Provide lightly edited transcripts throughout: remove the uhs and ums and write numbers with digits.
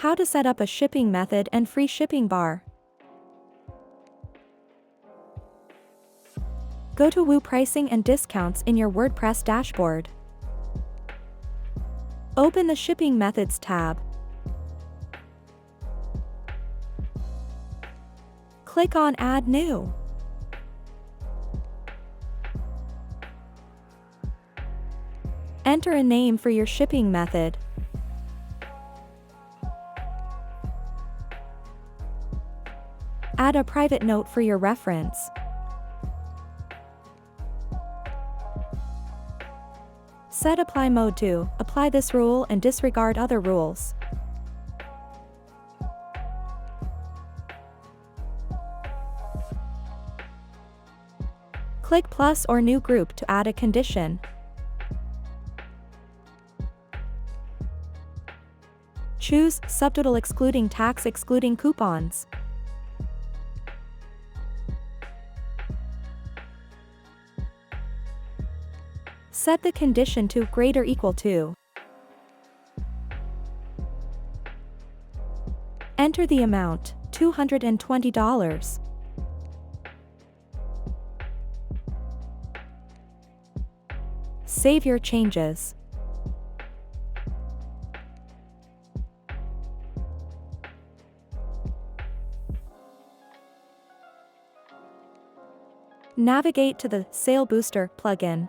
How to set up a shipping method and free shipping bar. Go to Woo Pricing and Discounts in your WordPress dashboard. Open the Shipping Methods tab. Click on Add New. Enter a name for your shipping method. Add a private note for your reference. Set Apply Mode to apply this rule and disregard other rules. Click plus or new group to add a condition. Choose subtotal excluding tax excluding coupons. Set the condition to greater equal to. Enter the amount, $220. Save your changes. Navigate to the Sale Booster plugin.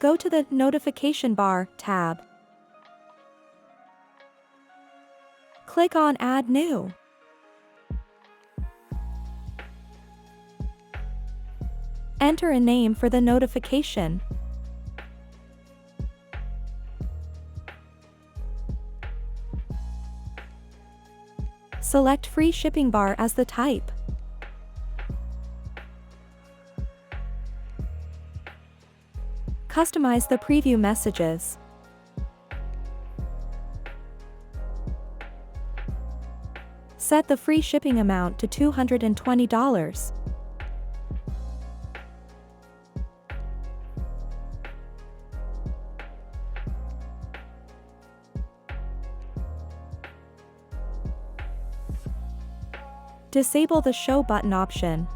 Go to the Notification Bar tab. Click on Add New. Enter a name for the notification. Select Free Shipping Bar as the type. Customize the preview messages. Set the free shipping amount to $220. Disable the Show button option.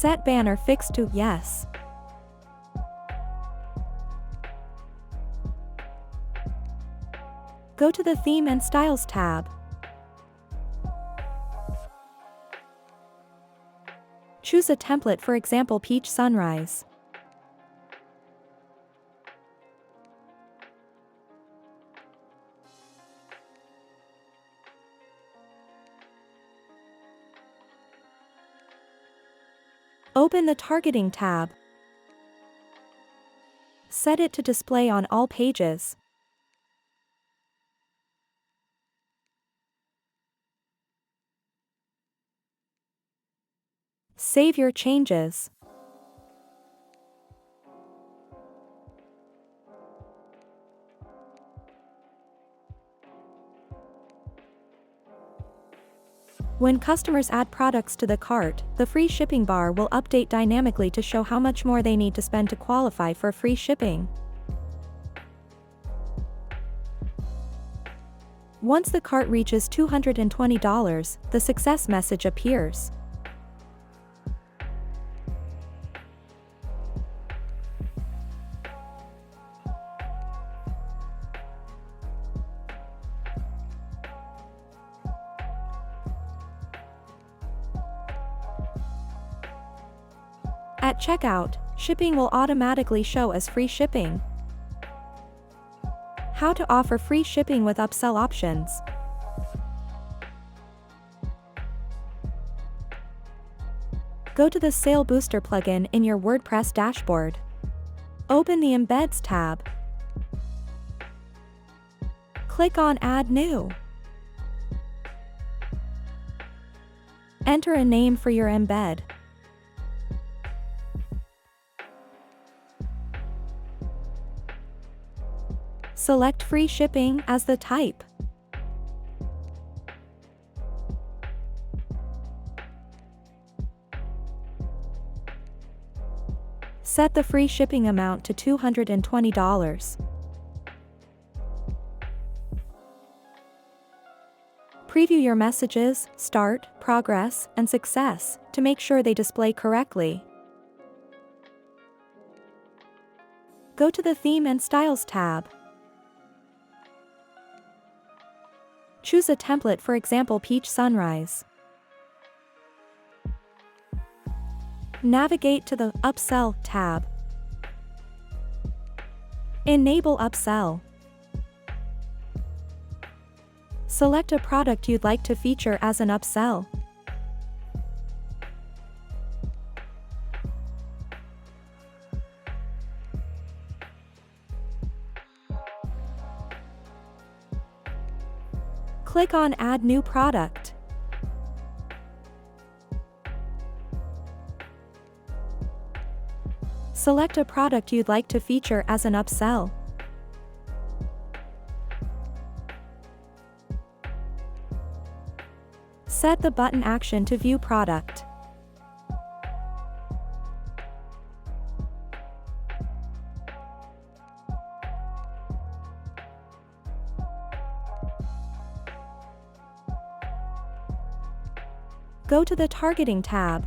Set banner fixed to Yes. Go to the Theme and Styles tab. Choose a template, for example Peach Sunrise. Open the Targeting tab. Set it to display on all pages. Save your changes. When customers add products to the cart, the free shipping bar will update dynamically to show how much more they need to spend to qualify for free shipping. Once the cart reaches $220, the success message appears. At checkout, shipping will automatically show as free shipping. How to offer free shipping with upsell options. Go to the Sale Booster plugin in your WordPress dashboard. Open the Embeds tab. Click on Add New. Enter a name for your embed. Select Free Shipping as the type. Set the free shipping amount to $220. Preview your messages, start, progress, and success to make sure they display correctly. Go to the Theme and Styles tab. Choose a template, for example Peach Sunrise. Navigate to the Upsell tab. Enable Upsell. Select a product you'd like to feature as an upsell. Click on Add New Product. Select a product you'd like to feature as an upsell. Set the button action to view product. Go to the Targeting tab.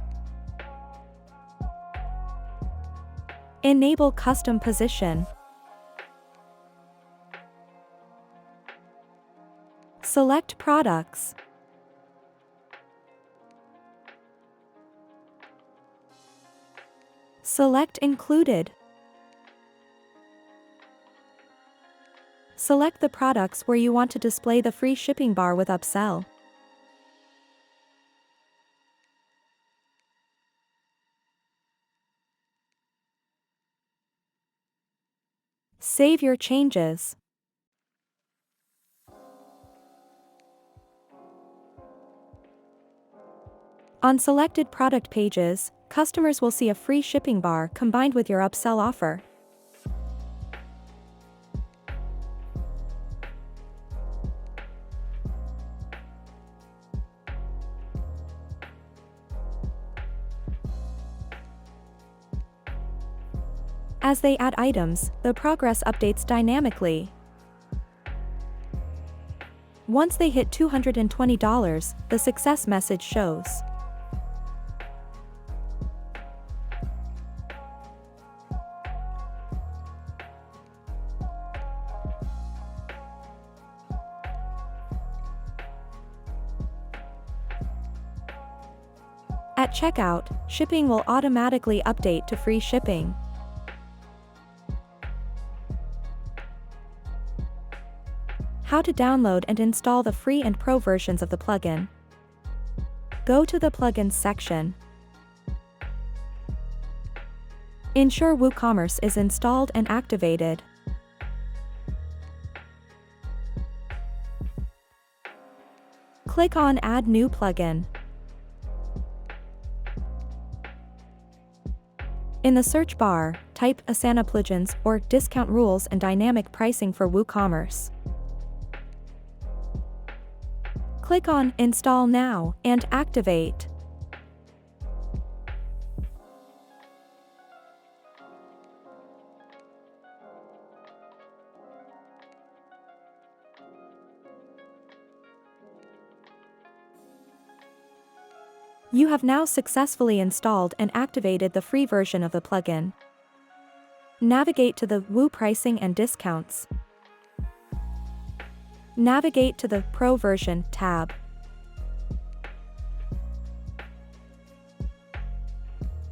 Enable Custom Position. Select Products. Select Included. Select the products where you want to display the free shipping bar with Upsell. Save your changes. On selected product pages, customers will see a free shipping bar combined with your upsell offer. As they add items, the progress updates dynamically. Once they hit $220, the success message shows. At checkout, shipping will automatically update to free shipping. How to download and install the free and pro versions of the plugin. Go to the Plugins section. Ensure WooCommerce is installed and activated. Click on Add New Plugin. In the search bar, type Asana plugins or discount rules and dynamic pricing for WooCommerce. Click on Install Now and activate. You have now successfully installed and activated the free version of the plugin. Navigate to the Woo Pricing and Discounts. Navigate to the Pro Version tab.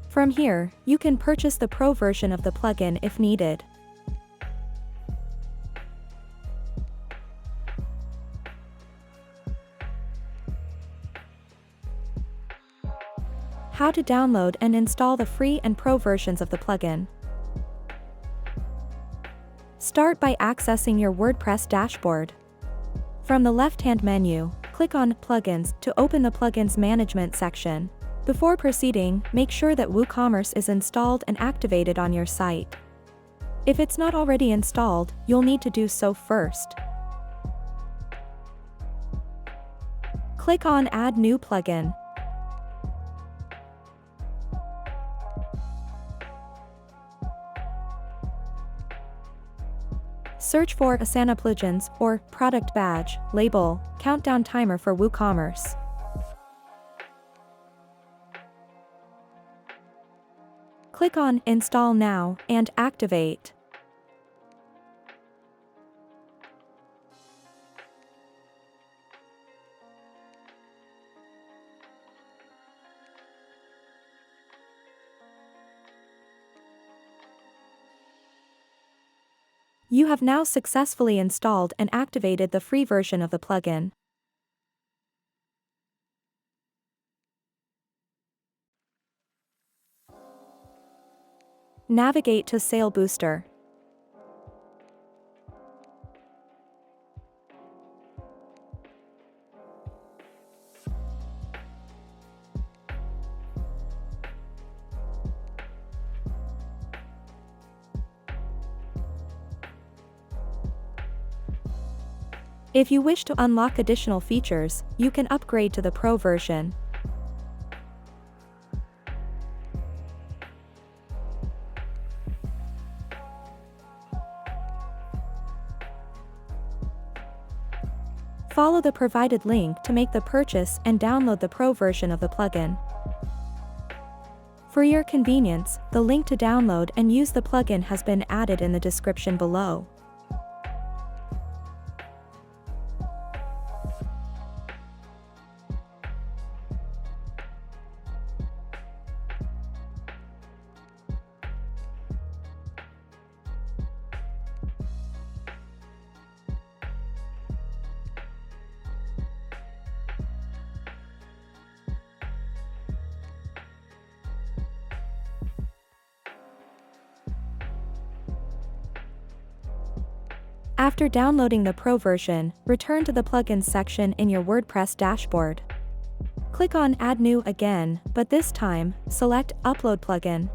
From here, you can purchase the Pro version of the plugin if needed. How to download and install the free and pro versions of the plugin. Start by accessing your WordPress dashboard. From the left-hand menu, click on Plugins to open the Plugins Management section. Before proceeding, make sure that WooCommerce is installed and activated on your site. If it's not already installed, you'll need to do so first. Click on Add New Plugin. Search for Asana plugins or product badge, label, countdown timer for WooCommerce. Click on Install Now and activate. You have now successfully installed and activated the free version of the plugin. Navigate to Sale Booster. If you wish to unlock additional features, you can upgrade to the Pro version. Follow the provided link to make the purchase and download the Pro version of the plugin. For your convenience, the link to download and use the plugin has been added in the description below. After downloading the Pro version, return to the Plugins section in your WordPress dashboard. Click on Add New again, but this time, select Upload Plugin.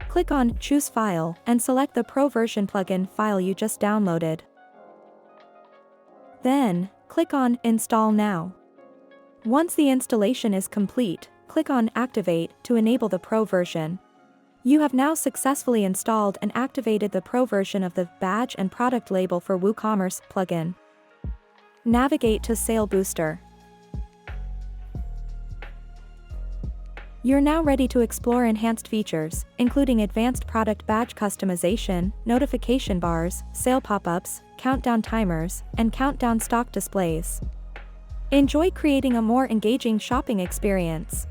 Click on Choose File and select the Pro version plugin file you just downloaded. Then, click on Install Now. Once the installation is complete, click on Activate to enable the Pro version. You have now successfully installed and activated the Pro version of the Badge and Product Label for WooCommerce plugin. Navigate to Sale Booster. You're now ready to explore enhanced features, including advanced product badge customization, notification bars, sale pop-ups, countdown timers, and countdown stock displays. Enjoy creating a more engaging shopping experience.